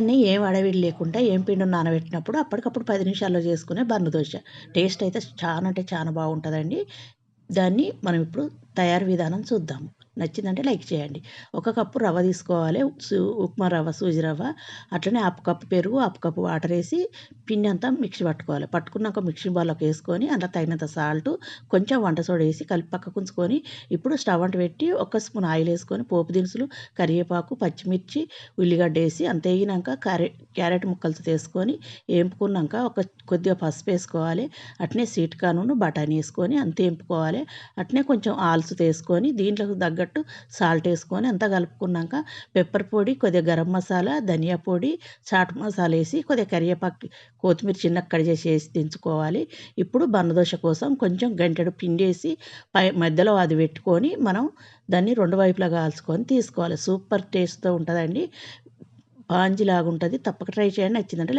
అన్నీ ఏం హడావిడి లేకుండా ఏం పిండిని నానబెట్టినప్పుడు అప్పటికప్పుడు 10 నిమిషాల్లో చేసుకునే బన్ను దోస. టేస్ట్ అయితే చాలా అంటే చాలా బాగుంటుందండి. దాన్ని మనం ఇప్పుడు తయారీ విధానం చూద్దాము. నచ్చిందంటే లైక్ చేయండి. ఒక కప్పు రవ్వ తీసుకోవాలి. ఉప్మా రవ్వ, సూజీ రవ్వ. అట్లనే హాఫ్ కప్పు పెరుగు, హాఫ్ కప్పు వాటర్ వేసి పిండి అంతా మిక్సీ పట్టుకోవాలి. పట్టుకున్నాక మిక్సీ బౌల్లోకి వేసుకొని అందులో తగినంత సాల్టు, కొంచెం వంట సోడా వేసి కలిపి పక్కకు ఉంచుకొని ఇప్పుడు స్టవ్ అంట పెట్టి ఒక స్పూన్ ఆయిల్ వేసుకొని పోపు దినుసులు, కరివేపాకు, పచ్చిమిర్చి, ఉల్లిగడ్డ వేసి అంత వేగినాక క్యారెట్ ముక్కలతో వేసుకొని వేపుకున్నాక కొద్దిగా పసుపు వేసుకోవాలి. అట్నే స్వీట్ కార్న్, బఠానీ వేసుకొని అంత వేపుకోవాలి. అట్నే కొంచెం ఆల్స్ వేసుకొని దీంట్లోకి తగ్గట్టు సాల్ట్ వేసుకొని అంతా కలుపుకున్నాక పెప్పర్ పొడి, కొద్దిగా గరం మసాలా, ధనియా పొడి, చాట్ మసాలా వేసి కొద్దిగా కరివేపాకు, కొత్తిమీర చిన్నగా కట్ చేసి వేసి దించుకోవాలి. ఇప్పుడు బన్నదోస కోసం కొంచెం గంటెడు పిండి వేసి మధ్యలో అది పెట్టుకొని మనం దాన్ని రెండు వైపులా కాల్చుకొని తీసుకోవాలి. సూపర్ టేస్ట్తో ఉంటుందండి. బాంజిలాగా ఉంటుంది. తప్పక ట్రై చేయండి. నచ్చిందంటే